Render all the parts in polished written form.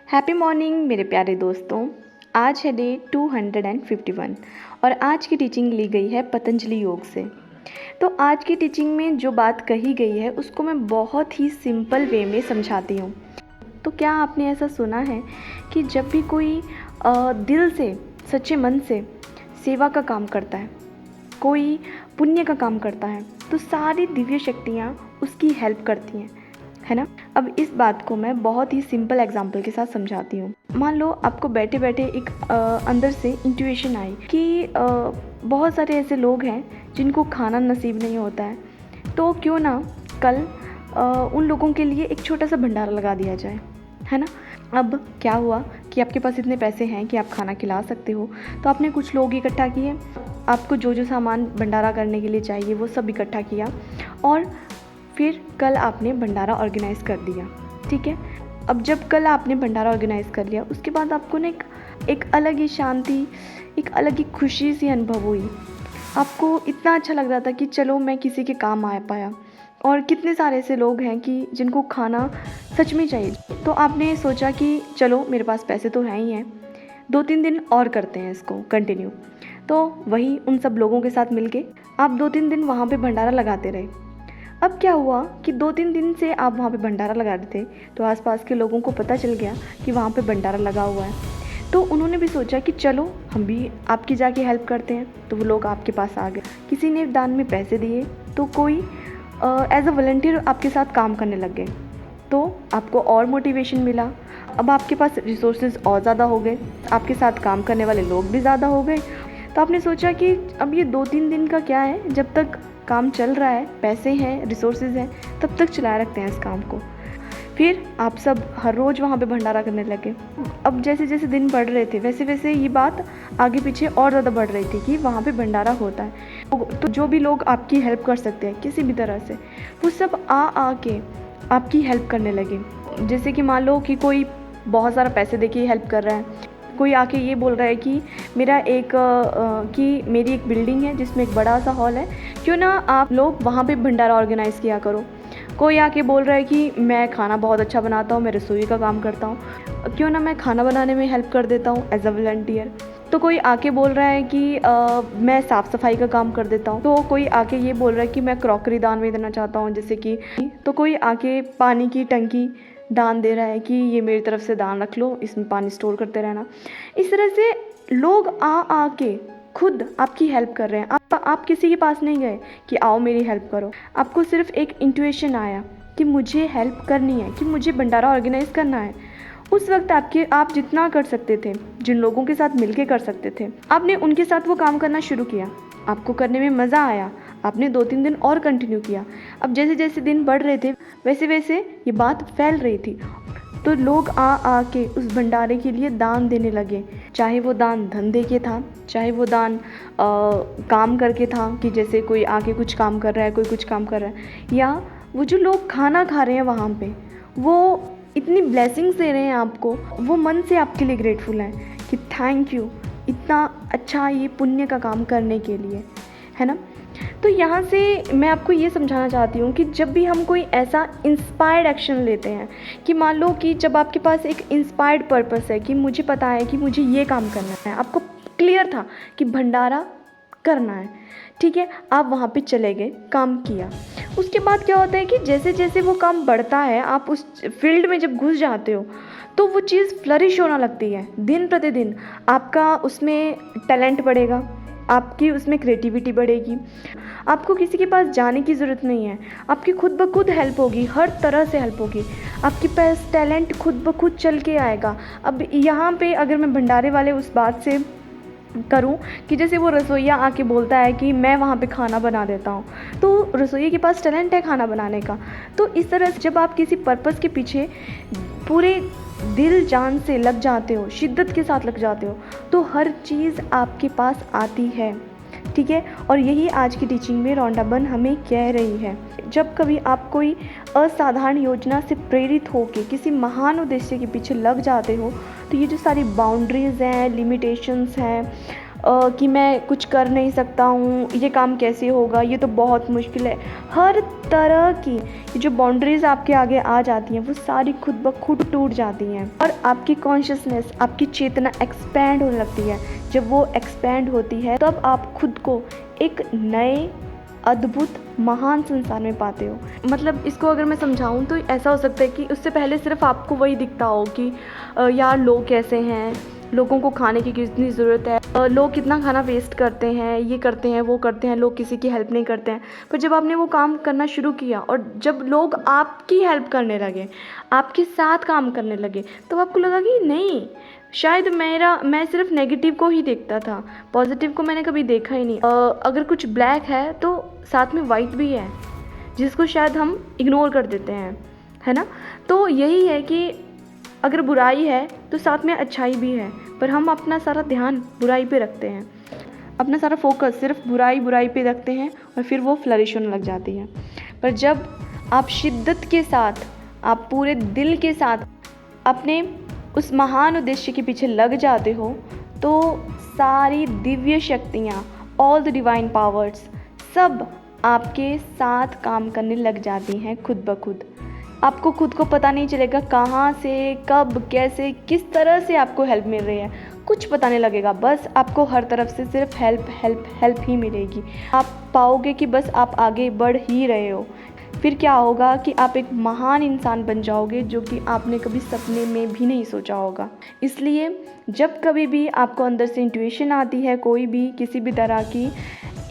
Happy morning मेरे प्यारे दोस्तों। आज है डे 251 और आज की टीचिंग ली गई है पतंजलि योग से। तो आज की टीचिंग में जो बात कही गई है उसको मैं बहुत ही सिंपल वे में समझाती हूँ। तो क्या आपने ऐसा सुना है कि जब भी कोई दिल से सच्चे मन से सेवा का काम करता है, कोई पुण्य का काम करता है, तो सारी दिव्य शक्तियाँ उसकी हेल्प करती हैं, है ना। अब इस बात को मैं बहुत ही सिंपल एग्जांपल के साथ समझाती हूँ। मान लो आपको बैठे बैठे एक अंदर से इंट्यूशन आई कि बहुत सारे ऐसे लोग हैं जिनको खाना नसीब नहीं होता है, तो क्यों ना कल उन लोगों के लिए एक छोटा सा भंडारा लगा दिया जाए, है ना। अब क्या हुआ कि आपके पास इतने पैसे हैं कि आप खाना खिला सकते हो, तो आपने कुछ लोग इकट्ठा किए, आपको जो जो सामान भंडारा करने के लिए चाहिए वो सब इकट्ठा किया और फिर कल आपने भंडारा ऑर्गेनाइज़ कर दिया, ठीक है। अब जब कल आपने भंडारा ऑर्गेनाइज़ कर लिया, उसके बाद आपको ना एक अलग ही शांति, एक अलग ही खुशी सी अनुभव हुई। आपको इतना अच्छा लग रहा था कि चलो मैं किसी के काम आ पाया। और कितने सारे ऐसे लोग हैं कि जिनको खाना सच में चाहिए, तो आपने सोचा कि चलो मेरे पास पैसे तो हैं ही हैं, 2-3 दिन और करते हैं इसको कंटिन्यू। तो वही उन सब लोगों के साथ मिलके आप 2-3 दिन वहाँ पे भंडारा लगाते रहे। अब क्या हुआ कि 2-3 दिन से आप वहाँ पे भंडारा लगा रहे थे, तो आसपास के लोगों को पता चल गया कि वहाँ पे भंडारा लगा हुआ है। तो उन्होंने भी सोचा कि चलो हम भी आपकी जाके हेल्प करते हैं, तो वो लोग आपके पास आ गए। किसी ने दान में पैसे दिए, तो कोई एज अ वॉलंटियर आपके साथ काम करने लग गए, तो आपको और मोटिवेशन मिला। अब आपके पास रिसोर्सेज और ज़्यादा हो गए, आपके साथ काम करने वाले लोग भी ज़्यादा हो गए। तो आपने सोचा कि अब ये 2-3 दिन का क्या है, जब तक काम चल रहा है, पैसे हैं, रिसोर्सेज हैं, तब तक चलाए रखते हैं इस काम को। फिर आप सब हर रोज़ वहाँ पे भंडारा करने लगे। अब जैसे जैसे दिन बढ़ रहे थे, वैसे वैसे ये बात आगे पीछे और ज़्यादा बढ़ रही थी कि वहाँ पे भंडारा होता है। तो जो भी लोग आपकी हेल्प कर सकते हैं किसी भी तरह से, वो सब आ के आपकी हेल्प करने लगे। जैसे कि मान लो कि कोई बहुत सारा पैसे दे के हेल्प कर रहा है, कोई आके ये बोल रहा है कि मेरी एक बिल्डिंग है जिसमें एक बड़ा सा हॉल है, क्यों ना आप लोग वहाँ पे भंडारा ऑर्गेनाइज़ किया करो। कोई आके बोल रहा है कि मैं खाना बहुत अच्छा बनाता हूँ, मैं रसोई का काम करता हूँ, क्यों ना मैं खाना बनाने में हेल्प कर देता हूँ एज अ वॉलंटियर। तो कोई आके बोल रहा है कि मैं साफ़ सफाई का काम कर देता हूँ। तो कोई आके ये बोल रहा है कि मैं क्रॉकरी दान में देना चाहता हूँ, जैसे कि। तो कोई आके पानी की टंकी दान दे रहा है कि ये मेरी तरफ से दान रख लो, इसमें पानी स्टोर करते रहना। इस तरह से लोग आ के खुद आपकी हेल्प कर रहे हैं। आप किसी के पास नहीं गए कि आओ मेरी हेल्प करो, आपको सिर्फ एक इंट्यूशन आया कि मुझे हेल्प करनी है, कि मुझे भंडारा ऑर्गेनाइज़ करना है। उस वक्त आप जितना कर सकते थे, जिन लोगों के साथ मिलके कर सकते थे, आपने उनके साथ वो काम करना शुरू किया। आपको करने में मज़ा आया, आपने 2-3 दिन और कंटिन्यू किया। अब जैसे जैसे दिन बढ़ रहे थे, वैसे वैसे ये बात फैल रही थी, तो लोग आ के उस भंडारे के लिए दान देने लगे। चाहे वो दान धन दे के था, चाहे वो दान काम करके था, कि जैसे कोई आके कुछ काम कर रहा है, कोई कुछ काम कर रहा है, या वो जो लोग खाना खा रहे हैं वहाँ पे, वो इतनी ब्लेसिंग्स दे रहे हैं आपको, वो मन से आपके लिए ग्रेटफुल हैं कि थैंक यू इतना अच्छा ये पुण्य का काम करने के लिए, है ना। तो यहाँ से मैं आपको ये समझाना चाहती हूँ कि जब भी हम कोई ऐसा इंस्पायर्ड एक्शन लेते हैं, कि मान लो कि जब आपके पास एक इंस्पायर्ड पर्पस है कि मुझे पता है कि मुझे ये काम करना है, आपको क्लियर था कि भंडारा करना है, ठीक है, आप वहाँ पे चले गए, काम किया। उसके बाद क्या होता है कि जैसे जैसे वो काम बढ़ता है, आप उस फील्ड में जब घुस जाते हो, तो वो चीज़ फ्लरिश होना लगती है। दिन प्रतिदिन आपका उसमें टैलेंट बढ़ेगा, आपकी उसमें क्रिएटिविटी बढ़ेगी, आपको किसी के पास जाने की ज़रूरत नहीं है, आपकी खुद ब खुद हेल्प होगी, हर तरह से हेल्प होगी, आपके पास टैलेंट खुद ब खुद चल के आएगा। अब यहाँ पे अगर मैं भंडारे वाले उस बात से करूं कि जैसे वो रसोइया आके बोलता है कि मैं वहाँ पे खाना बना देता हूँ, तो रसोइये के पास टैलेंट है खाना बनाने का। तो इस तरह से जब आप किसी पर्पस के पीछे पूरे दिल जान से लग जाते हो, शिद्दत के साथ लग जाते हो, तो हर चीज़ आपके पास आती है, ठीक है। और यही आज की टीचिंग में रौंडाबन हमें कह रही है। जब कभी आप कोई असाधारण योजना से प्रेरित होकर किसी महान उद्देश्य के पीछे लग जाते हो, तो ये जो सारी बाउंड्रीज़ हैं, लिमिटेशंस हैं, कि मैं कुछ कर नहीं सकता हूँ, ये काम कैसे होगा, ये तो बहुत मुश्किल है। हर तरह की ये जो बाउंड्रीज़ आपके आगे आ जाती हैं वो सारी खुद ब खुद टूट जाती हैं और आपकी कॉन्शियसनेस, आपकी चेतना एक्सपैंड होने लगती है। जब वो एक्सपैंड होती है तब आप खुद को एक नए अद्भुत महान संसार में पाते हो। मतलब इसको अगर मैं समझाऊँ तो ऐसा हो सकता है कि उससे पहले सिर्फ आपको वही दिखता हो कि यार लोग कैसे हैं, लोगों को खाने की कितनी ज़रूरत है, लोग कितना खाना वेस्ट करते हैं, ये करते हैं वो करते हैं, लोग किसी की हेल्प नहीं करते हैं। पर जब आपने वो काम करना शुरू किया और जब लोग आपकी हेल्प करने लगे, आपके साथ काम करने लगे, तो आपको लगा कि नहीं, शायद मैं सिर्फ नेगेटिव को ही देखता था, पॉजिटिव को मैंने कभी देखा ही नहीं। अगर कुछ ब्लैक है तो साथ में वाइट भी है, जिसको शायद हम इग्नोर कर देते हैं, है ना। तो यही है कि अगर बुराई है तो साथ में अच्छाई भी है, पर हम अपना सारा ध्यान बुराई पे रखते हैं, अपना सारा फोकस सिर्फ बुराई पे रखते हैं और फिर वो फ्लरिश होने लग जाती है। पर जब आप शिद्दत के साथ, आप पूरे दिल के साथ अपने उस महान उद्देश्य के पीछे लग जाते हो तो सारी दिव्य शक्तियाँ, ऑल द डिवाइन पावर्स सब आपके साथ काम करने लग जाती हैं खुद ब खुद। आपको खुद को पता नहीं चलेगा कहाँ से, कब, कैसे, किस तरह से आपको हेल्प मिल रही है, कुछ पता नहीं लगेगा। बस आपको हर तरफ से सिर्फ हेल्प हेल्प हेल्प ही मिलेगी। आप पाओगे कि बस आप आगे बढ़ ही रहे हो। फिर क्या होगा कि आप एक महान इंसान बन जाओगे जो कि आपने कभी सपने में भी नहीं सोचा होगा। इसलिए जब कभी भी आपको अंदर से इंट्यूशन आती है कोई भी किसी भी तरह की,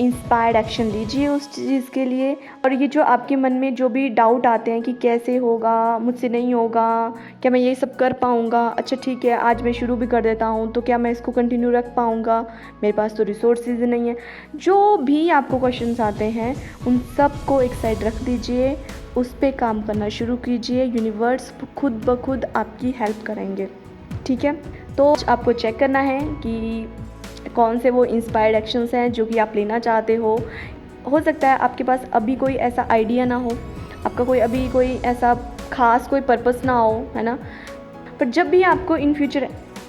इंस्पायर्ड एक्शन लीजिए उस चीज़ के लिए। और ये जो आपके मन में जो भी डाउट आते हैं कि कैसे होगा, मुझसे नहीं होगा, क्या मैं ये सब कर पाऊँगा, अच्छा ठीक है आज मैं शुरू भी कर देता हूँ तो क्या मैं इसको कंटिन्यू रख पाऊँगा, मेरे पास तो रिसोर्सेज नहीं है, जो भी आपको क्वेश्चंस आते हैं उन सब को एक साइड रख दीजिए, उस पर काम करना शुरू कीजिए। यूनिवर्स खुद ब खुद आपकी हेल्प करेंगे, ठीक है। तो आपको चेक करना है कि कौन से वो इंस्पायर्ड एक्शंस हैं जो कि आप लेना चाहते हो सकता है आपके पास अभी कोई ऐसा आइडिया ना हो, आपका कोई अभी कोई ऐसा ख़ास कोई पर्पस ना हो, है ना। पर जब भी आपको इन फ्यूचर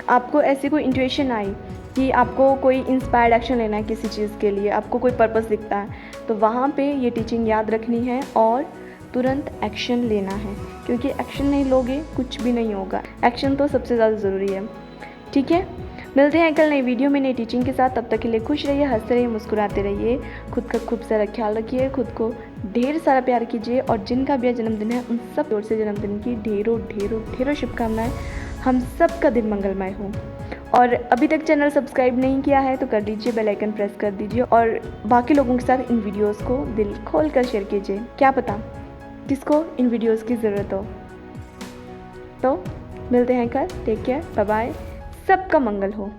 आपको ऐसी कोई इंट्यूशन आई कि आपको कोई इंस्पायर्ड एक्शन लेना है किसी चीज़ के लिए, आपको कोई पर्पस दिखता है, तो वहाँ पे ये टीचिंग याद रखनी है और तुरंत एक्शन लेना है, क्योंकि एक्शन नहीं लोगे कुछ भी नहीं होगा। एक्शन तो सबसे ज़्यादा ज़रूरी है, ठीक है। मिलते हैं कल नई वीडियो में नई टीचिंग के साथ। तब तक के लिए खुश रहिए, हंसते रहिए, मुस्कुराते रहिए, खुद का खूब सारा ख्याल रखिए, खुद को ढेर सारा प्यार कीजिए और जिनका भी जन्मदिन है उन सब ओर से जन्मदिन की ढेरों ढेरों ढेरों शुभकामनाएं। हम सब का दिन मंगलमय हो। और अभी तक चैनल सब्सक्राइब नहीं किया है तो कर दीजिए, बेल आइकन प्रेस कर दीजिए और बाकी लोगों के साथ इन वीडियोज़ को दिल खोल कर शेयर कीजिए। क्या पता किसको इन वीडियोज़ की ज़रूरत हो। तो मिलते हैं कल, टेक केयर, बाय बाय, सबका मंगल हो।